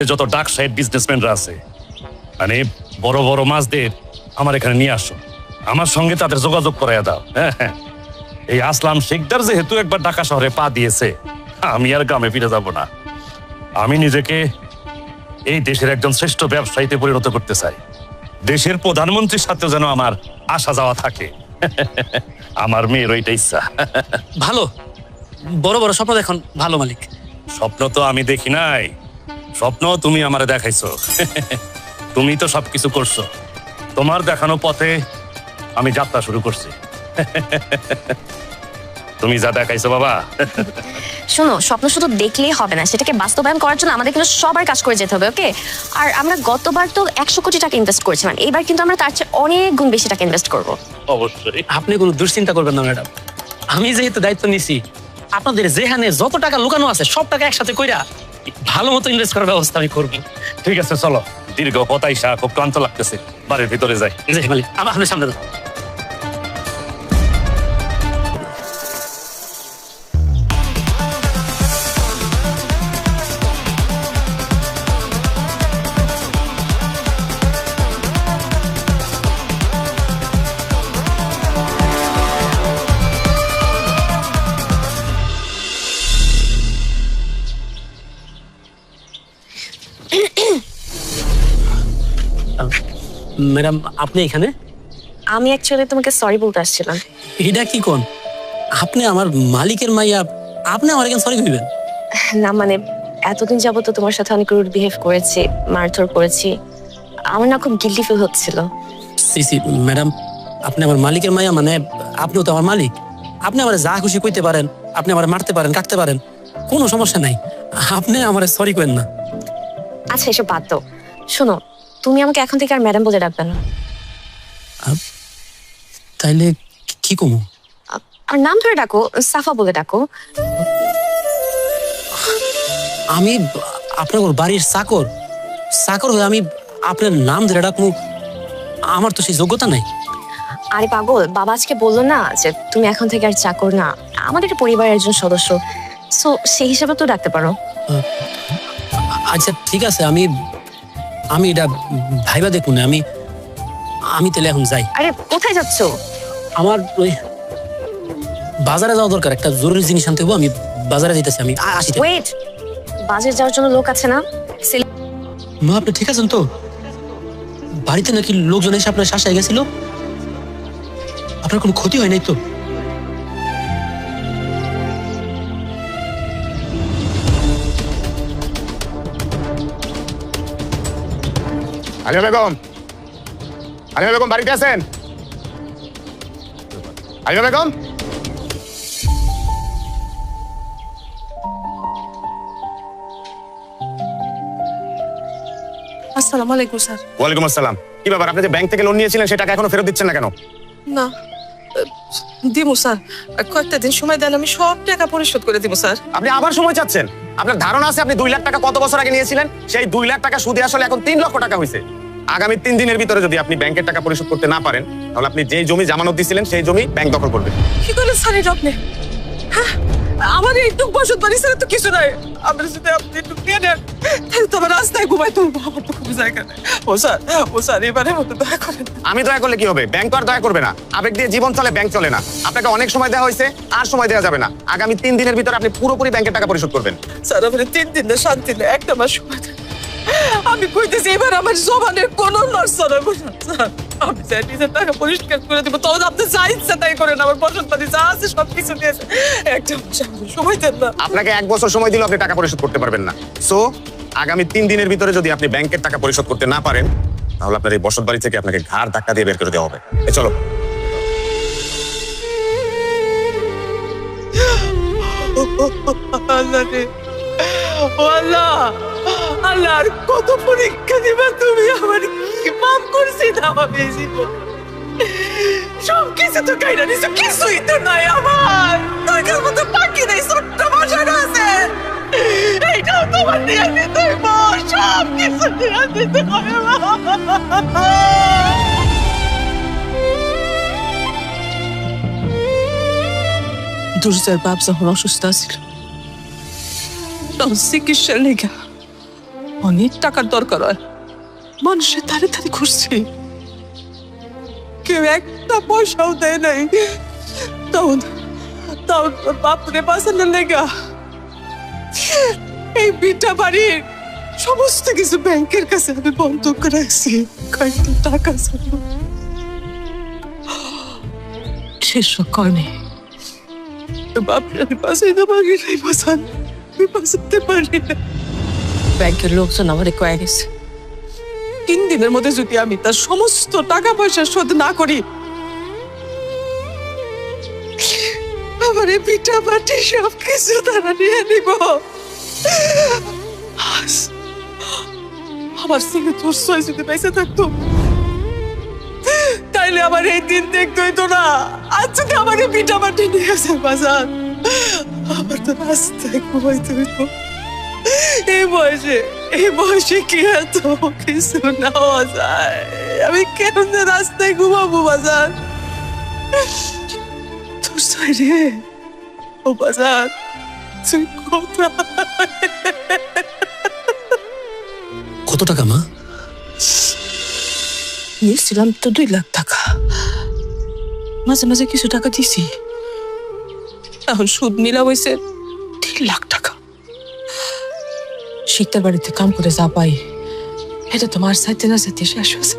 যত dark side বিজনেসম্যানরা আছে, মানে বড় বড় মাছদের আমার এখানে নিয়ে আসো, আমার সঙ্গে তাদের যোগাযোগ করাইয়া দাও। হ্যাঁ হ্যাঁ, এই আসলাম শেখদার যেহেতু একবার ঢাকা শহরে পা দিয়েছে, আমি আর গ্রামে ফিরে যাব না। আমি নিজেকে এই দেশের একজন শ্রেষ্ঠ ব্যবসায়ীতে পরিণত করতে চাই। দেশের প্রধানমন্ত্রীর সাথেও যেন আমার আসা যাওয়া থাকে। আমার মেয়ের ওইটা ইচ্ছা। ভালো, বড় বড় স্বপ্ন দেখুন। ভালো মালিক। স্বপ্ন তো আমি দেখি নাই, স্বপ্ন তুমি আমারে দেখাইছো। তুমি তো সবকিছু করছো, তোমার দেখানো পথে আমি যাত্রা শুরু করছি। তুমি যা দেখাইছো বাবা। শোনো, স্বপ্ন শুধু দেখলেই হবে না, সেটাকে বাস্তবায়ন করার জন্য আমাদের কিন্তু সবার কাজ করে যেতে হবে। ওকে? আর আমরা গতবার তো 100 কোটি টাকা ইনভেস্ট করেছিলাম, এবার কিন্তু আমরা তার চেয়ে অনেক গুণ বেশি টাকা ইনভেস্ট করবো। অবশ্যই। আপনি কোনো দুশ্চিন্তা করবেন না ম্যাডাম, আমি যেহেতু দায়িত্ব নিছি, আপনাদের যেখানে যত টাকা লুকানো আছে সব টাকা একসাথে কইরা ভালো মতো ইনভেস্ট করার ব্যবস্থা আমি করবো। ঠিক আছে, চলো। দীর্ঘ হতাইসা, খুব ক্লান্ত লাগতেছে, বাড়ির ভিতরে যাই। জি মালিক, আপনার সামনে দাও। ম্যাডাম, আপনি এখানে? আমি অ্যাকচুয়ালি তোমাকে সরি বলতে আসছিলাম। এটা কি কোন? আপনি আমার মালিকের মাইয়া, আপনি আমার এখানে সরি কইবেন? না মানে, এতদিন যাবত তো তোমার সাথে অনেক রুড বিহেভ করেছি, মারধর করেছি, আমার না খুব গিল্টি ফিল হচ্ছিল। সি ম্যাডাম, আপনি আমার মালিকের মাইয়া, মানে আপনিও তো আমার মালিক। আপনি আমার যা খুশি কইতে পারেন, আপনি আমার মারতে পারেন, কাটতে পারেন, কোনো সমস্যা নাই। আপনি আমার সরি করেন না। আচ্ছা, এসব বাদ দাও। শোনো, তুমি আমাকে এখন থেকে আর ম্যাডাম বলে ডাকবে না। তাইলে কি কমু? আর নাম ধরে ডাকো, সাফা বলে ডাকো। আমি আপনার বাড়ির চাকর, চাকর হয়ে আমি আপনার নাম ধরে ডাকমু? আমার তো সেই যোগ্যতা নাই। আরে পাগল, বাবা আজকে বললো না যে তুমি এখন থেকে আর চাকর না, আমাদের পরিবারের একজন সদস্য, সো সেই হিসাবে তো ডাকতে পারো। আচ্ছা ঠিক আছে, আমি এটা ভাইবা দেখুন। আমি তাহলে এখন যাই। আরে কোথায় যাচ্ছ? আমার ওই বাজারে যাওয়া দরকার, একটা জরুরি জিনিস আনতে হবে। আমি বাজারে যেতেছি, আমি আসি। ওয়েট, বাজারে যাওয়ার জন্য লোক আছে না? মা, আপনি ঠিক আছেন তো? বাড়িতে নাকি লোকজন এসে আপনার শাসায় গেছিল? আপনার কোনো ক্ষতি হয় নাই তো? আলিমা বেগম, আলিমা বেগম বাড়িতে আছেন? আলিমা বেগম, আসসালামু আলাইকুম স্যার। ওয়ালাইকুম আসসালাম। কি ব্যাপার, আপনি যে ব্যাংক থেকে লোন নিয়েছিলেন সে টাকা এখনো ফেরত দিচ্ছেন না কেন? না, দিমু স্যার, কয়েকটা দিন সময় দেন, আমি সব টাকা পরিশোধ করে দিব স্যার। আপনি আবার সময় চাচ্ছেন? আপনার ধারণা আছে আপনি 2 লাখ টাকা কত বছর আগে নিয়েছিলেন? সেই 2 লাখ টাকা সুদে আসলে এখন 3 লক্ষ টাকা হয়েছে। আগামী 3 দিনের ভিতরে যদি আপনি ব্যাংকের টাকা পরিশোধ করতে না পারেন, তাহলে আপনি যেই জমি জামানত দিয়েছিলেন সেই জমি ব্যাংক দখল করবে। কি করলেন স্যার এটা আপনি? হ্যাঁ, আমার একটু বসত বাড়ি স্যার তো কিছু নাই। আমরা যদি আপনি একটু নিয়ে নেন, তাহলে তো আমার রাস্তায় ঘুমাই তুলবো, আমার তো খুব জায়গা নেই। ও স্যার এবারে মতো দয়া করেন। আমি দয়া করলে কি হবে? ব্যাংক তো আর দয়া করবে না। আবেগ দিয়ে জীবন চলে, ব্যাংক চলে না। আপনাকে অনেক সময় দেওয়া হয়েছে, আর সময় দেওয়া যাবে না। আগামী 3 দিনের ভিতরে আপনি পুরোপুরি ব্যাংকের টাকা পরিশোধ করবেন। স্যার আপনি 3 দিন না, শান্তি নেই, একটা মাস সময় দেন। আমি কইতেছি এবার আমার জবানের কোনো নড়চড় হবে না স্যার। আমি চাই নিজের টাকা পরিষ্কার করে দিব, তখন আপনি যা ইচ্ছা তাই করেন। আমার বসত বাড়ি যা আছে সবকিছু দিয়েছে, একটা মাস আমাকে সময় দেন না। আপনাকে 1 বছর সময় দিলেও আপনি টাকা পরিশোধ করতে পারবেন না। সো আগামী 3 দিনের ভিতরে যদি আপনি ব্যাংকের টাকা পরিশোধ করতে না পারেন, তাহলে আপনার এই বসত বাড়ি থেকে আপনাকে ঘাড় ধাক্কা দিয়ে বের করে দেওয়া হবে। চলো। আল্লাহ রে, ও আল্লাহ, আল্লাহ আর কত পরীক্ষা দিবা তুমি? আমার কি পাপ করছি না আমি জীবন? সব কিছু তো কাইরা নিছো, কিছুই তো নাই আমার। তোর মতো বাকি নাই, ছোট্ট বাসাটা আছে, এইটাও তোমার দিয়ে দিতে হইব, সব কিছু দিয়ে দিতে হবে। দুর্জয়ের বাপ যখন অসুস্থ আছিল, তখন চিকিৎসার লেগা অনেক টাকার দরকার হয়, মানুষের ধারে ধারে ঘুরছে, কেউ একটা পয়সাও দেয় নাই। তাও তাও তোর বাপরে বাঁচানোর লেগা এই বিটা বাড়ির সমস্ত কিছু ব্যাংকের কাছে আমি বন্ধক রাখছি। কয়েকটা টাকা ছিল, শেষ কর্মে বাপরে আমি বাঁচাইতে পারি নাই, আমি বাঁচাতে পারি না। ব্যাংকের লোকজন আমার কয়ে গেছে 3 দিনের মধ্যে যদি আমি তার সমস্ত টাকা পয়সা শোধ না করি, আমার এই পিঠা পাটি সব কিছু তারা নিয়ে নিব। আমার সঙ্গে তোর সয় যদি পয়সা থাকতো তাইলে আমার এই দিন দেখতে হইতো না। আজ যদি আমার এই পিঠা পাটি নিয়ে আসে বাজার, আমার তো রাস্তায় ঘুমাইতে হইতো। এই বয়সে কি এত কিছু নেওয়া যায়? আমি কেমন রাস্তায় ঘুমাবো বাজার? তোর সয় রে ও বাজার, তুই কত টাকা মা? নিয়েছিলাম তো 2 লাখ টাকা, মাঝে মাঝে কিছু টাকা দিছি, এখন সুদ নিলাম হয়েছে 3 লাখ টাকা। শিকদার বাড়িতে কাম করে যা পাই এটা তোমার সাথে না সাথে শেষ হয়েছে।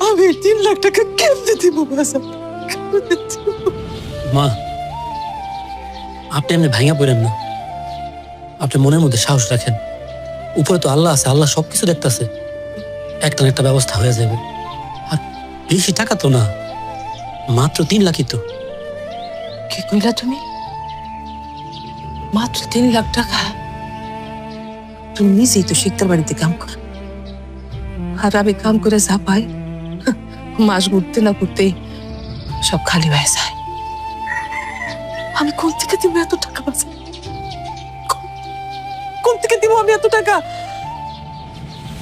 আমি 3 লাখ টাকা কেমনে দিব বাজার? মা, আপনি এমনি ভাঙা পড়েন না, আপনি মনের মধ্যে সাহস রাখেন। উপরে তো আল্লাহ আছে, আল্লাহ সবকিছু দেখতেছে, একটা না একটা ব্যবস্থা হয়ে যাবে। আর বেশি টাকা তো না, মাত্র 3 লাখই তো। কি কইলা তুমি? মাত্র 3 লাখ টাকা? তুমি নিজেই তো শিকদার বাড়িতে কাম কর, আর আমি কাম করে যা পাই মাস ঘুরতে না ঘুরতেই সব খালি হয়ে যায়। আমি কোন থেকে দিব এত টাকা? কোন থেকে দিব আমি এত টাকা?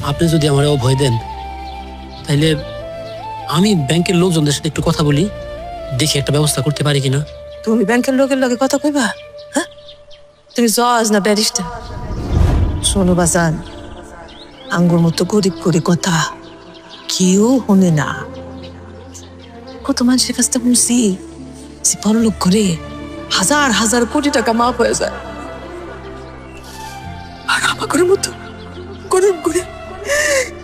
আপনি যদি আমার ভয় দেন তাইলে আমি ব্যাংকের লোকজনদের সাথে একটু কথা বলি, দেখি একটা ব্যবস্থা করতে পারি কিনা। তুমি ব্যাংকের লোকের লগে কথা কইবা? হ্যাঁ, তুমি জজ না ব্যারিস্টার? শোনো বাজান, আঙ্গুর মতো গরিব করে কথা কেউ শুনে না। কত মানুষের কাছ থেকে শুনছি যে পরলোক করে হাজার হাজার কোটি টাকা মাফ হয়ে যায়, আর আমার মতো গরিব করে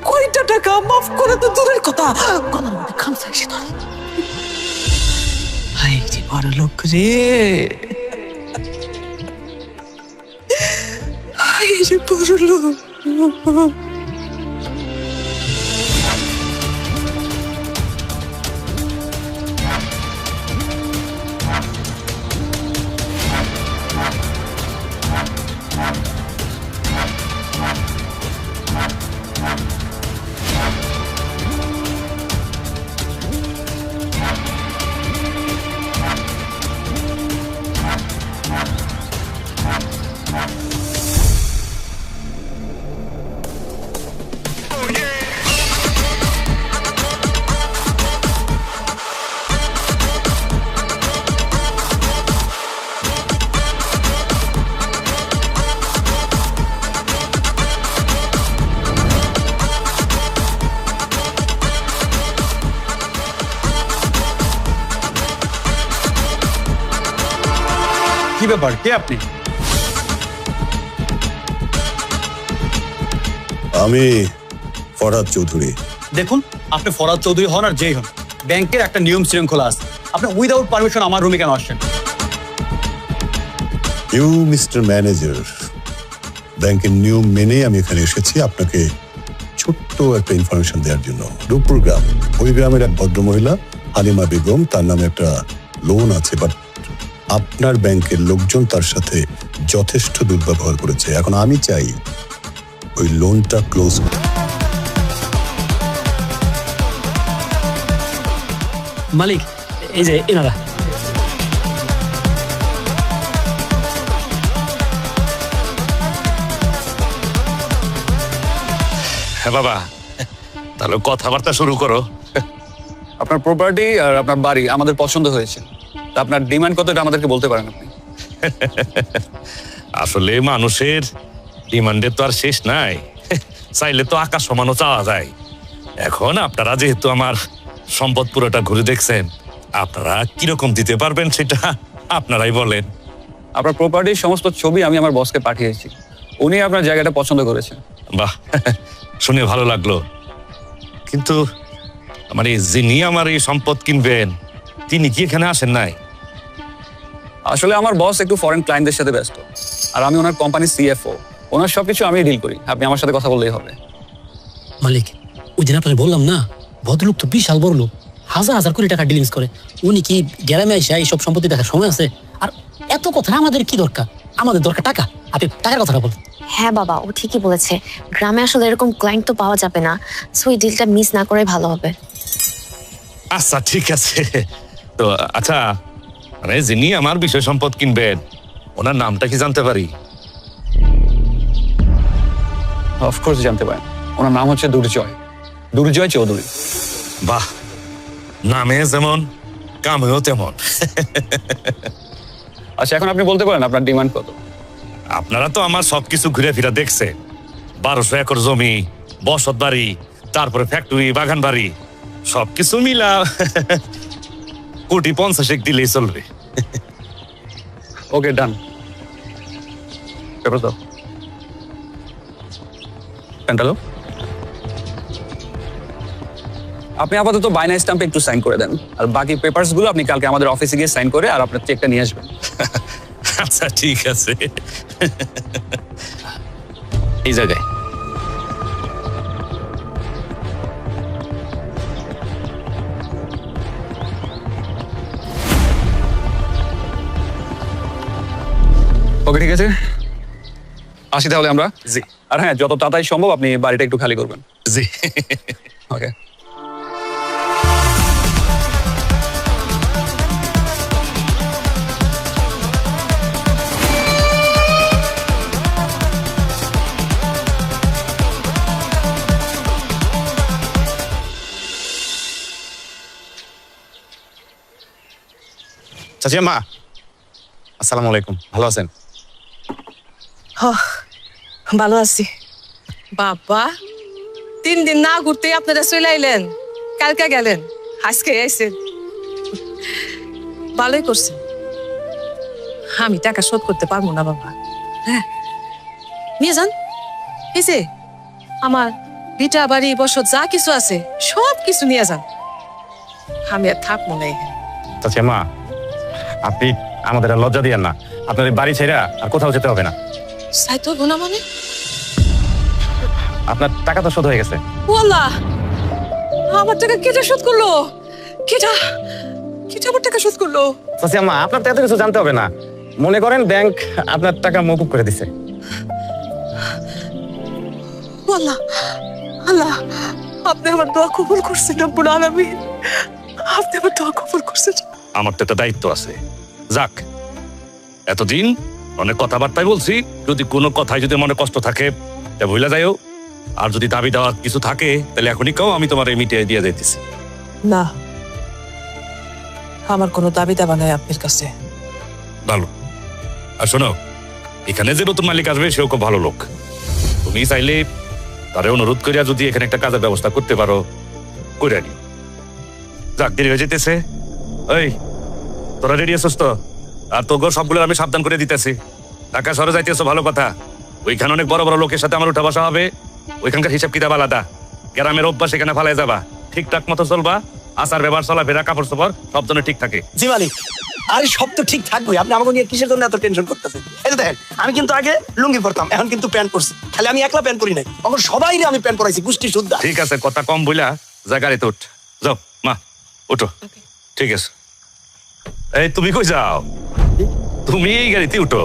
কয়টা টাকা মাফ করে তো দূরের কথা, গলার মধ্যে খামচা এসে ধরে। হাই রে বড়লোক রে, হাই রে বড়লোক। কি ব্যাপার, কে আপনি? আমি ফরহাদ চৌধুরী। দেখুন, আপনি ফরহাদ চৌধুরী হন আর যেই হন, ব্যাংকের একটা নিয়ম শৃঙ্খলা আছে। আপনি উইদাউট পারমিশন আমার রুমে কেন আসছেন? ইউ মিস্টার ম্যানেজার, ব্যাংকের নিয়ম মেনে আমি এখানে এসেছি আপনাকে ছোট্ট একটা ইনফরমেশন দেওয়ার জন্য। রূপপুর গ্রাম, ওই গ্রামের এক ভদ্রমহিলা হালিমা বেগম, তার নামে একটা লোন আছে, বাট আপনার ব্যাংকের লোকজন তার সাথে যথেষ্ট দুর্ব্যবহার করেছে। এখন আমি চাই ওই লোনটা ক্লোজ। মালিক, এই যে এনারা। হ্যাঁ বাবা, তাহলে কথাবার্তা শুরু করো। আপনার প্রপার্টি আর আপনার বাড়ি আমাদের পছন্দ হয়েছে, তা আপনার ডিমান্ড কতটা আমাদেরকে বলতে পারেন আপনি? আসলে মানুষের ডিমান্ডের তো আর শেষ নাই। চাইলে তো আকাশ সমানও চাওয়া যায়। এখন আপনারা যেহেতু আমার সম্পদ পুরোটা ঘুরে দেখছেন, আপনারা কিরকম দিতে পারবেন সেটা আপনারাই বলেন। আপনার প্রপার্টির সমস্ত ছবি আমি আমার বসকে পাঠিয়েছি, উনি আপনার জায়গাটা পছন্দ করেছেন। বাহ, শুনে ভালো লাগলো। কিন্তু যিনি আমার এই সম্পদ কিনবেন তিনি কি এখানে আসেন নাই? আসলে আমার বস একটু ফরেন ক্লায়েন্টদের সাথে ব্যস্ত, আর আমি ওনার কোম্পানির সিএফও, ওনার সবকিছু আমি ডিল করি। আপনি আমার সাথে কথা বললেই হবে। মালিক, ওই দিন আপনাকে বললাম না, ভদ্রলোক তো বিশাল বড় লোক, হাজার হাজার কোটি টাকা ডিলিংস করে। উনি কি গ্রামে এসে এইসব সম্পত্তি দেখার সময় আছে? আর এত কথা আমাদের কি দরকার? আমাদের দরকার টাকা। আপনি টাকার কথাটা বলুন। হ্যাঁ বাবা, ও ঠিকই বলেছে। গ্রামে আসলে এরকম ক্লায়েন্ট তো পাওয়া যাবে না, সো এই ডিলটা মিস না করাই ভালো হবে। আচ্ছা ঠিক আছে। তো আচ্ছা, যিনি আমার বিষয় সম্পদ কিনবেন ওনার নামটা কি জানতে পারি? অফকোর্স জানতে পারেন, ওনার নাম হচ্ছে দুর্জয় চৌধুরী। বাহ, নামে যেমন কামেও তেমন। আচ্ছা, এখন আপনি বলতে পারেন আপনার ডিমান্ড কত? আপনারা তো আমার সবকিছু ঘুরে ফিরে দেখছেন। 1200 একর জমি, বসত বাড়ি, তারপরে ফ্যাক্টরি, বাগান বাড়ি, সবকিছু মিলা 1,50,00,000 দিলেই চলবে। ওকে, ডান। পেপার দাও, পেনটা দাও। আপনি আপাতত বাইনা স্ট্যাম্পে একটু সাইন করে দেন, আর বাকি পেপারস গুলো আপনি কালকে আমাদের অফিসে গিয়ে সাইন করে আর আপনার চেকটা নিয়ে আসবেন। আচ্ছা ঠিক আছে। এই জায়গায় ওকে, ঠিক আছে, আসি তাহলে আমরা। জি আর হ্যাঁ, যত তাড়াতাড়ি সম্ভব আপনি বাড়িটা একটু খালি করবেন। জি। ওকে। চাচি মা, আসসালামু আলাইকুম, ভালো আছেন? ভালো আছি বাবা। 3 দিন না ঘুরতেই আপনারা চলে আইলেন, কালকে গেলেন, আজকে আইছেন। ভালোই করছেন। আমি টাকা শোধ করতে পারবো না বাবা। হ্যাঁ, নিয়ে যান। এই যে আমার ভিটা বাড়ি বসত যা কিছু আছে সব কিছু নিয়ে যান, আমি আর থাকবো না এখানে। চাচি মা, আপনি আমাদের আর লজ্জা দিয়েন না। আপনাদের বাড়ি ছেড়ে আর কোথাও যেতে হবে না। সাইতো গুনা মানে আপনার টাকা তো শোধ হয়ে গেছে। ওয়াল্লাহ, আমার টাকা কেটে শোধ করলো? কেটা কেটা আমার টাকা শোধ করলো? চাচি মা, আপনার তো এত কিছু জানতে হবে না। মনে করেন ব্যাংক আপনার টাকা মকুব করে দিছে। ওয়াল্লাহ, আল্লাহ আপনি আমার দোয়া কবুল করছেন রব্বুল আলামিন, আপনি আমার দোয়া কবুল করছেন। আমার তো একটা দায়িত্ব আছে। যাক, এতদিন অনেক কথাবার্তায় বলছি, যদি কোনো কথায় যদি মনে কষ্ট থাকে তা ভুলে যাইও। আর যদি দাবি দেওয়া কিছু থাকে তাহলে এখনই কাও, আমি তোমার মিটিয়ে দিয়ে যাইতেছি। না, আমার কোনো দাবি দাবা নাই আপনার কাছে। ভালো। আর শোনো, এখানে যে নতুন মালিক আসবে সেও খুব ভালো লোক। তুমি চাইলে তারে অনুরোধ করিয়া যদি এখানে একটা কাজের ব্যবস্থা করতে পারো, করে নি। যাক, দেরি হয়ে যেতেছে। ওই, তোরা রেডি আছিস তো? আর তোর সবগুলো আমি সাবধান করে দিতেছি। ঢাকা শহরে যাইতেছো, ভালো কথা। ওইখানে অনেক বড় বড় লোকের সাথে আমার উঠা বসা হবে। ওইখানকার হিসাব কিতাব আলাদা। গ্রামের অভ্যাস এখানে ফালাই যাবা, ঠিকঠাক মতো চলবা। আচার ব্যবহার, চলাফেরা, কাপড় চোপড় সব জন্য ঠিক থাকে। জি মালিক, আরে সব তো ঠিক থাকবে। আপনি আমাকে নিয়ে কিসের জন্য এত টেনশন করতেছেন? এই তো দেখেন, আমি কিন্তু আগে লুঙ্গি পরতাম, এখন কিন্তু প্যান্ট পরছি। খালি আমি একলা প্যান্ট পরি নাই, এখন সবাই আমি প্যান্ট পরাইছি, গোষ্ঠী শুদ্ধ। ঠিক আছে, কথা কম বইলা যা, গাড়িতে উঠ। যাও মা, উঠো। ঠিক আছে। এই, তুমি কই যাও? তুমি এই গাড়িতে উঠো।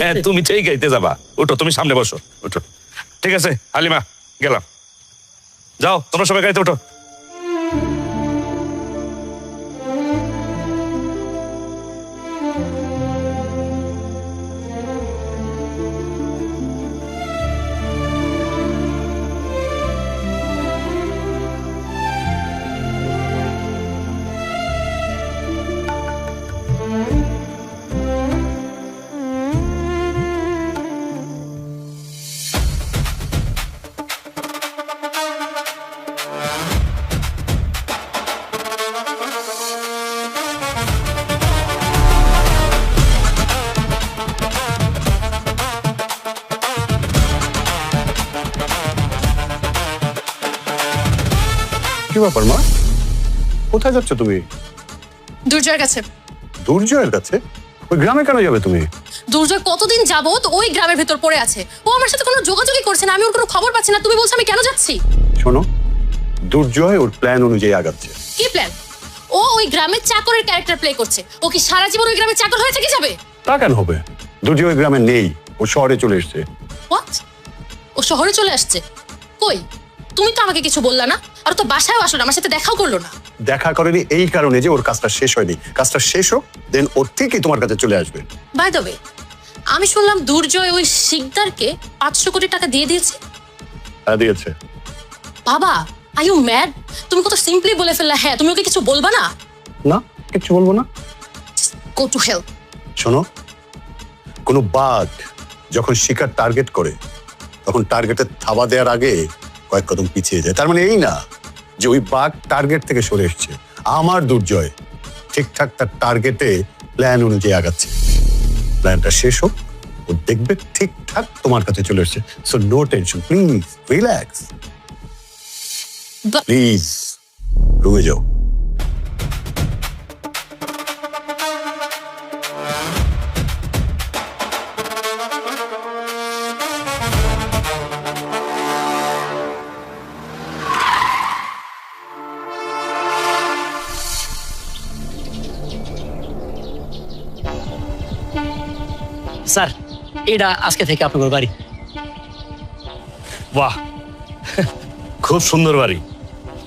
হ্যাঁ, তুমি তো এই গাড়িতে যাবা। উঠো, তুমি সামনে বসো, উঠো। ঠিক আছে হালিমা, গেলাম। যাও, তোমরা সবাই গাড়িতে উঠো। কি ব্যাপার মা, কোথায় যাচ্ছ তুমি? দুর্জয়ের কাছে। দুর্জয়ের কাছে? ওই গ্রামে কেন যাবে তুমি? দুর্জয় কতদিন যাবত ওই গ্রামের ভেতর পড়ে আছে, ও আমার সাথে কোনো যোগাযোগই করছে না, আমি ওর কোনো খবর পাচ্ছি না, তুমি বলছো আমি কেন যাচ্ছি? শোনো, দুর্জয় ওর প্ল্যান অনুযায়ী আগাচ্ছে। কি প্ল্যান? ও ওই গ্রামের চাকরের ক্যারেক্টার প্লে করছে, ও কি সারা জীবন ওই গ্রামের চাকর হয়ে থেকে যাবে? তা কেন হবে? দুর্জয় ওই গ্রামে নেই, ও শহরে চলে এসেছে। হোয়াট? ও শহরে চলে আসছে? কই, তুমি তো আমাকে কিছু বললা না, আর ও তো বাসায়ও আসলো না, আমার সাথে দেখাও করলো না। দেখা করেনি এই কারণে যে ওর কাজটা শেষ হয়নি, কাজটা শেষ হোক দেন ওর ঠিকই তোমার কাছে চলে আসবে। বাই দ্য ওয়ে, আমি শুনলাম দুর্জয় ওই শিকদারকে 500 কোটি টাকা দিয়ে দিয়েছে। হ্যাঁ দিয়েছে। বাবা, আর ইউ ম্যাড? তুমি কত সিম্পলি বলে ফেললা হ্যাঁ, তুমি ওকে কিছু বলবা না? না, কিচ্ছু বলবো না। Go to help. শোনো, কোনো বাঘ যখন শিকার টার্গেট করে তখন টার্গেটে থাবা দেওয়ার আগে কয়েক কদম পিছিয়ে যায়। তার মানে এই না যে ওই বাঘ টার্গেট থেকে সরে এসছে। আমার দুর্জয় ঠিকঠাক তার টার্গেটে প্ল্যান অনুযায়ী আগাচ্ছে। প্ল্যানটা শেষ হোক, ও দেখবে ঠিকঠাক তোমার কাছে চলে এসছে। So no tension, please relax. Please রুমে যাও। স্যার, এটা আজকে থেকে আপনার বাড়ি। বাহ, খুব সুন্দর বাড়ি,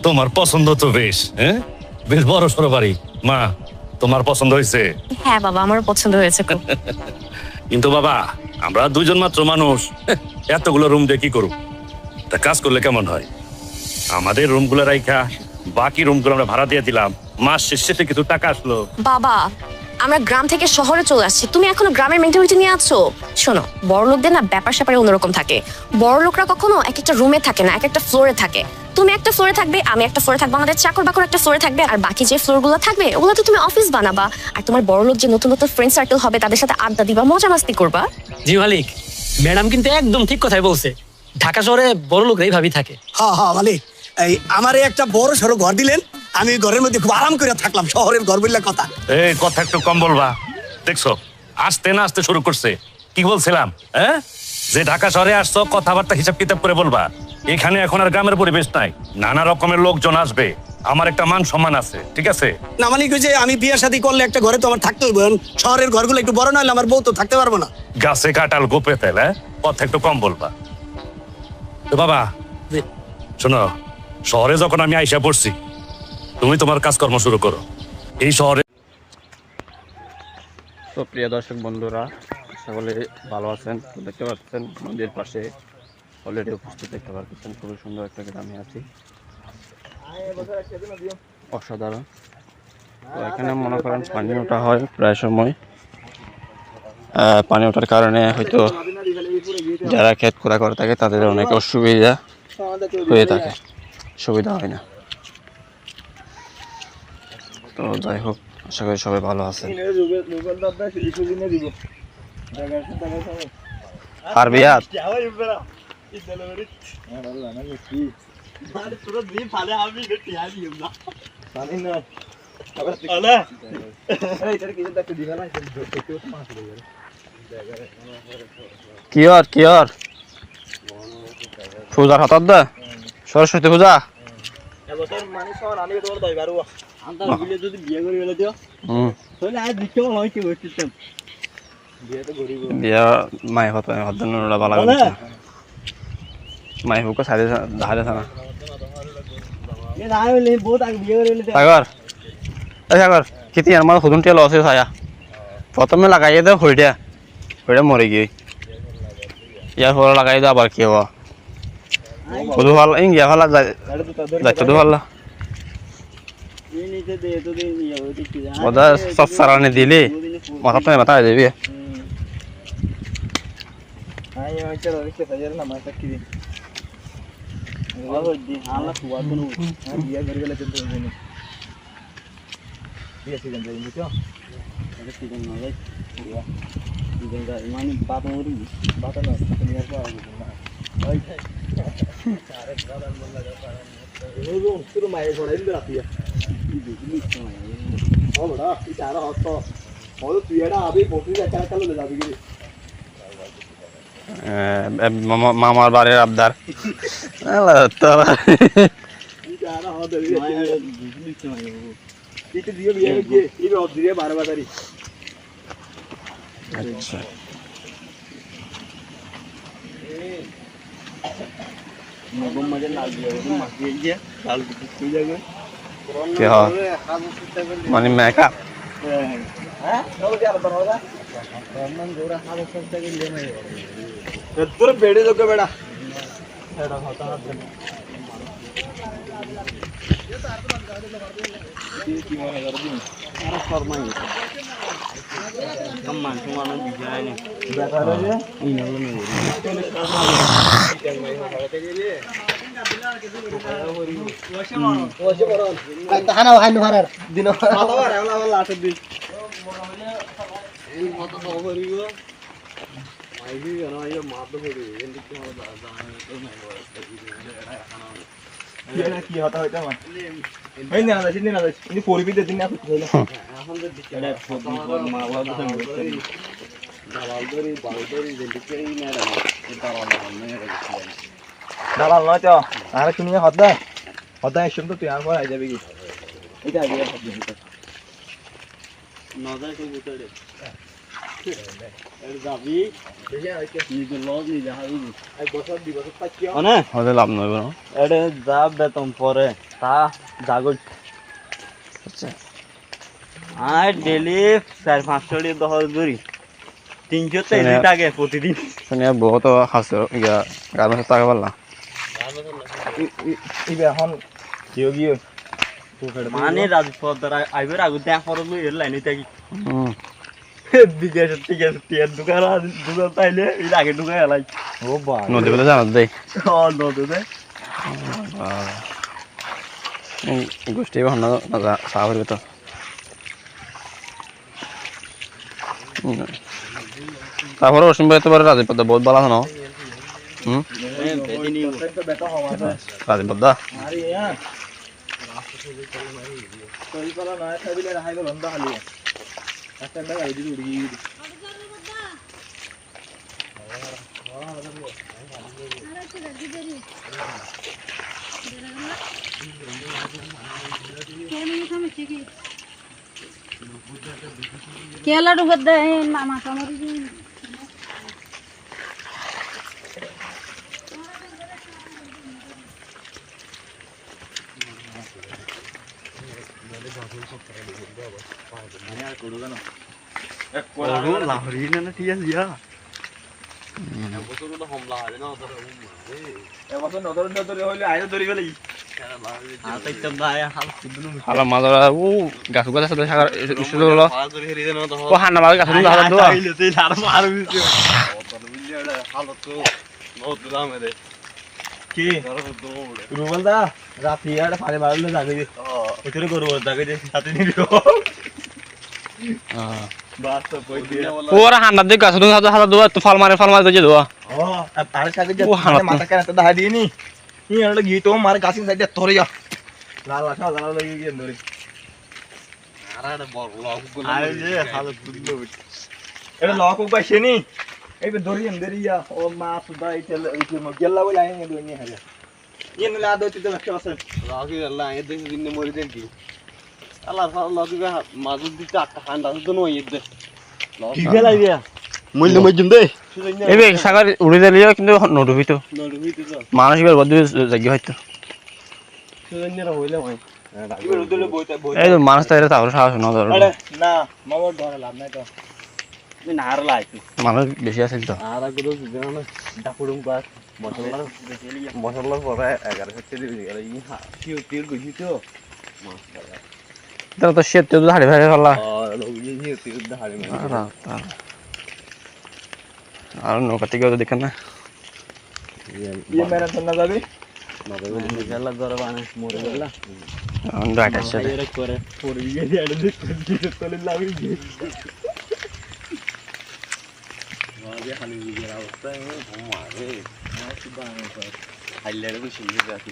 তোমার পছন্দ তো বেশ। হ্যাঁ, বেশ বড় সড়ো বাড়ি। মা, তোমার পছন্দ হয়েছে? হ্যাঁ বাবা, আমারও পছন্দ হয়েছে খুব। কিন্তু বাবা, আমরা দুজন মাত্র মানুষ, এতগুলো রুম দিয়ে কি করব? তা কাজ করলে কেমন হয়? আমাদের রুমগুলো রাইখা বাকি রুমগুলো আমরা ভাড়া দিয়ে দিলাম, মাস শেষে কিছু টাকা আসলো। বাবা, আমরা গ্রাম থেকে শহরে চলে আসছি, তুমি এখনো গ্রামের মেন্টালিটি নিয়ে আছো? শোনো, বড় লোকদের না ব্যাপার স্যাপারে অন্যরকম থাকে। বড় লোকরা কখনো এক একটা রুমে থাকে না, এক একটা ফ্লোরে থাকে। তুমি একটা ফ্লোরে থাকবে, আমি একটা ফ্লোরে থাকবো, আমাদের চাকর বাকর একটা ফ্লোরে থাকবে, আর বাকি যে ফ্লোর গুলো থাকবে ওগুলো তো তুমি অফিস বানাবা। আর তোমার বড় লোক যে নতুন নতুন ফ্রেন্ড সার্কেল হবে তাদের সাথে আড্ডা দিবা, মজা মাস্তি করবা। জি মালিক, ম্যাডাম কিন্তু একদম ঠিক কথাই বলছে। ঢাকা শহরে বড় লোকরাই ভাবি থাকে। হ্যাঁ হ্যাঁ মালিক, এই আমারে একটা বড় সড়ো ঘর দিলেন, আমি ঘরের মধ্যে খুব আরাম করে থাকলাম। শহরের ঘর বললে কথা। এই কথা একটু কম বলবা। দেখছো, আসতে না আসতে শুরু করছে। কি বলছিলাম? হ্যাঁ, যে ঢাকা শহরে আসছো কথাবার্তা হিসাব কিতাব করে বলবা। এখানে এখন আর গ্রামের পরিবেশ নাই, নানা রকমের লোকজন আসবে, আমার একটা মান সম্মান আছে, ঠিক আছে? না মালিক, ওই যে আমি বিয়ে শাদী করলে একটা ঘরে তো আমার থাকতে হইব। শহরের ঘরগুলো একটু বড় না হলে আমার বউ তো থাকতে পারবো না। গাছে কাটাল গোপে তেল। হ্যাঁ, কথা একটু কম বলবা। তো বাবা শোনো, শহরে যখন আমি আইসা পড়ছি, তুমি তোমার কাজকর্ম শুরু করো। এই শহরে তো প্রিয় দর্শক বন্ধুরা, সকলে ভালো আছেন। তো দেখতে পাচ্ছেন নদীর পাশে অলরেডি উপস্থিত দেখতে পাচ্ছেন, খুবই সুন্দর একটা গ্রামে আছি, অসাধারণ। তো এখানে মনে করেন পানি ওঠা হয় প্রায় সময়। পানি ওঠার কারণে হয়তো যারা ক্ষেত খোঁড়া করে থাকে তাদের অনেক অসুবিধা হয়ে থাকে, সুবিধা হয় না। তো যাই হোক, আশা করি সবাই ভালো আছেন। আর বিয়ার কি আর পূজার হাতার দা সরস্বতী পূজা বিয়া মাই হতো হদ্দা ভালো মাই হোক সাইডে ধারে থানা সাগর সাগর খেতি আমার হুদুন টিয়া লস হয়ে ছায়া প্রথমে লাগাইয়ে দেয় হইটা মরে গিয়ে ইয়ার পরে লাগাই দেয় আবার কি হওয়া শুধু ভাল ইঙ্গিয়া ভালো যাচ্ছে তো ভালো ওদের সব সারানি দিলি মাথা মাথা দেবি মামার বাড়ির আবদার তোরা আচ্ছা কি হয় মানে মেকআপ বেড়ে লোকে বেড়া কি হতা হইতে আমার এই না যাইছি না যাইছি ইনি পরিবি দে দিন না কইলা এখন যে এটা ফটো মা বাবা তো বালদরি যেদিকে এই না দালাল নয় তো আরে তুমি হতা এসব তো তুই আর পর আই যাবি কি এটা আগে হতা নজর তো বুতড়ে এর যাবি কি তো লজ নি যাবি এই বছর দি বছর পাচ্ছিও না হলে লাভ নয় বড় এডে যাব বেতন পরে তা জাগত আচ্ছা আই ডেলি 4-500 টাকা দহল করি 300 টাকা প্রতিদিন শুনে বহুত হাসো ইয়া গার্মেন্টস টাকা পারলা ইবে এখন কিও গিয়ে মানে রাজপথ দ্বারা আইবার আগে দেখ পড়ল এর লাইনে থাকি বিদেশ থেকে টিয়ার দোকান পাইলে এই আগে ঢুকে এলাই ও বা নদী বলে জানা দেই ও নদী দে গোষ্ঠী ভালো না সাহর তো তারপরে অসীম ভাই তোমার রাজীব বহুত ভালো আছে না রাজীব দা केला डुगत दे मामा समोर লাহরি না ঠিক আছে ইয়া হালা মাজরা ও গাছ গাছ আছে সাগর ইস্যু হলো ও হান্না মার গাছ দুলা হালা দুয়া কি রুবেল দা রাতি আর পানি মারলে যাবে ওইটারে করব দাগে যে সাথে নিও বাস তো কই দিয়া ওরা হান্না দিয়ে গাছ দুলা হালা দুয়া তো ফাল মারে দিয়ে দুয়া ও আর সাথে যে মাথা কাটা তো দাহাই দিনি ই আর গিয়ে তো মার গাছিন সাইডে তোরিয়া লাল লাখা লাল লাগি গিয়ে ধরে আরে বড় লক গুলো আরে যে হালত দুলো এটা লক কো পাইছেনি এই বে ধরি এমদেরিয়া ও মা সুদা এই চলে এই গেল্লা বলে আইনি দুনি হারে ইন লা দইতে তো একটা আছে লাগি আল্লাহ এই দিন দিন মরি দেন কি আল্লাহ আল্লাহ দিবা মাজুদ দিতে একটা ঠান্ডা তো নই দে কি গেলা দিয়া মইলে মজুম দে এবে সাগর উড়ে দিলিও কিন্তু নডুবি তো মানুষ এবার বদ্ধ জায়গা হয়তো সুজন্যরা হইলে ভাই এই তো মানুষ তো এটা তাহলে সাহস না ধরো না মামার ধরে লাভ নাই তো নার লাইছি মানুষ বেশি আছে তো আর আগুলো জানা ডাকুড়ুম বাস মশলা পরে 11 থেকে দিবি গেল ই কি তেল গজি তো তারা তো শেত তো হাড়ে ফেলে ফেললা আর নৌকা থেকে দেখেন না ইয়ে ম্যারাথন না যাবি গেলা ধরে বানে মরে গেলা রাইট আছে এর করে পড়ে গিয়ে এটা দেখতে চলে লাগি ওয়া খালি নিজের অবস্থা মারে না সুদা আমি হাইলারে বেশি যাচ্ছি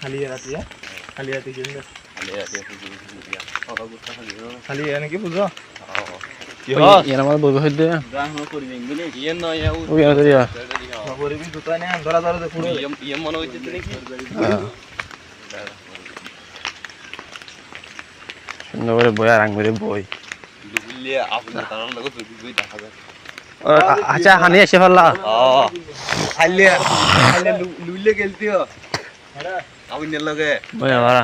খালি রাতি খালি রাতি কিনবে খালি নাকি বুঝো ইয়ার আমার বই হইতে ওই আর দিয়া পরিবি দুটো না ধরা ধরা দে পুরো মনে হইছে নাকি সুন্দর করে বই আর আঙ্গুরে বই আচ্ছা হানি এসে ফেললা খালি খালি লুইলে গেলতিও আউনের লগে বই আমারা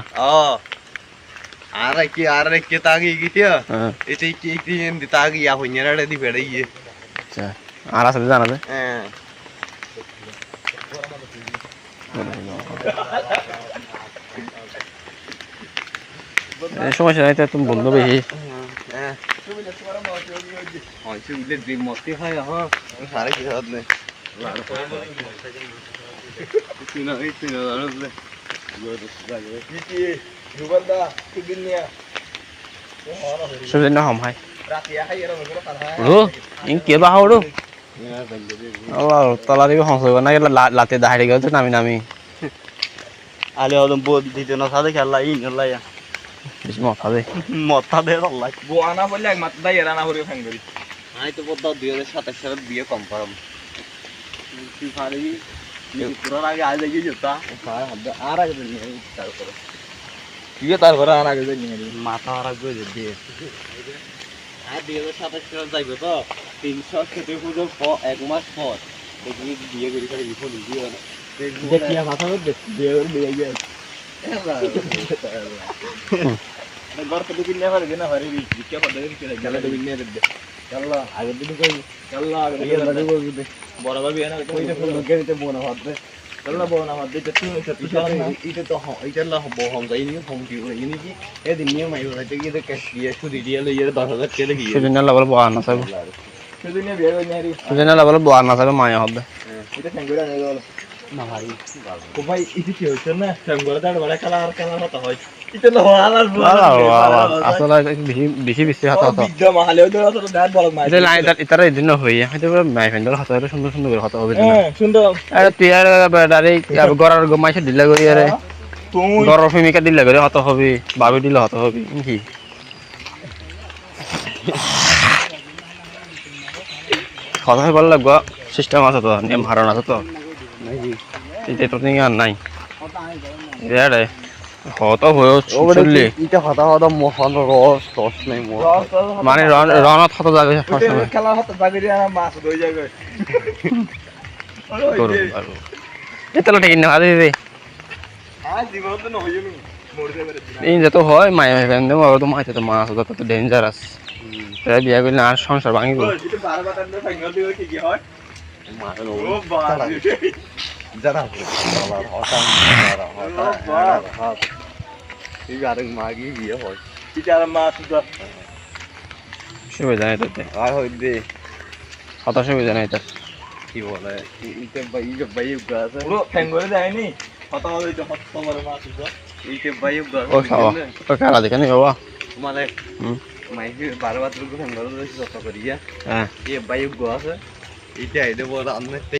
আর কি তাগি গিতিও এটাই কি কি এন্দি তাগি আউনেরা দি বেড়াইয়ে আচ্ছা আর আসলে জানা দে সমস্যা নাই তো তুমি বন্ধু বেশি মস্তি হয় সারে কি হাত নেই সুবিধা না হম হাই রো ইন কে বা হড়ো আল্লাহ তালা দিবে হংসইব না লাতে দাহাড়ি গেল তো নামি নামি আলে ওদম বদ দিতে না সাদে খেলা ইন খেলা বেশি মথা দে আল্লাহ বোয়ানা বললে এক মাত্র দাই রানা করে ফ্যান করি আমি তো বলতো 2027 সালে বিয়ে কম করাম তুই ফারি পুরো আগে আজ গিয়ে যেতা আর আগে নিয়ে তারপরে বিয়ে তারপরে আর আগে নিয়ে মাথা আর আগে দিয়ে আর 2027 সালে যাইবে তো 300 খেতে পুজো এক মাস পর দেখি বিয়ে করি করে বিফল দিয়ে দেখিয়া মাথা মধ্যে বিয়ে দিয়ে গিয়ে ঘর থেকে কিনে পারে না পারে বিক্রিয়া করতে কিনে গেলে তো কিনে দে চল্লা আগে দিন কই চল্লা আগে দিন বড় ভাবি এনা কইতে ফোন গেতে বোনা ভাবতে চল্লা বোনা ভাবতে তুই এটা তো এটা লা বহম যাই নি ফোন কি ইনি কি এদিন নিয়ে মাই হইতে গিয়ে ক্যাশ দিয়ে সুদি দিয়ে লইয়ে 10000 কে লাগি সুদিনা লাবল বয়া না সাব সুদিনা বিয়ে কই নারি সুদিনা লাবল বয়া না সাব মায়া হবে এটা সঙ্গড়া নেই গেল না ভাই ও ভাই ইতি কি হইছে না সঙ্গড়া দাঁড় বড় কালার হতা হয় এটা না হালার আসলে বেশি বেশি হাত হাত বিদ্যা মাহালে ওদের আসলে দাঁত বড় মাই এটা লাইন ইতারা এদিন হই হয়তো মাই ফেন্ডার হাত হইলে সুন্দর সুন্দর করে হাত হবে না সুন্দর আরে তুই আর ডাইরেক্ট গরার গমাইছে দিলা করি আরে তুমি গরার ফেমিকা দিলা করে হাত হবে বাবি দিলা হাত হবে কি কথা বল লাগবা সিস্টেম আছে তো নিয়ম হারান আছে তো এটা তো নিয়ে আর নাই রে হত হয়ে চললি এটা হতা মোহন রস নাই মোর মানে রনত হত যাবে খেলা হতা জাগে দিয়ে না মাছ দই যাবে এটা তো ঠিক না আরে রে আজ জীবন তো নয় নি মোর যাবে এই যে তো হয় মাই ফ্যান দেব আর তো মাইতে তো মাছ তো তো ডেঞ্জারাস তাই বিয়া করলে আর সংসার ভাঙিব এটা 12 বাটার ফাইনাল দিও কি হয় মাছ ও বাবা যারা হতা এই গারং মাগি বিয়ে হয় এটা মাছ তো সুবিধা নাই তো আর হই দে হতা সুবিধা নাই তো কি বলে ইতে বাই গাছ পুরো ফেঙ্গরে যায়নি হতা হই তো হত বড় মাছ তো ইতে বাই গাছ ও খাওয়া ও খাওয়া দেখে নি বাবা মানে মাইকে 12 বাটার ফেঙ্গরে যত করিয়া হ্যাঁ এ বাই গাছ এটা আইদে বড় আনতে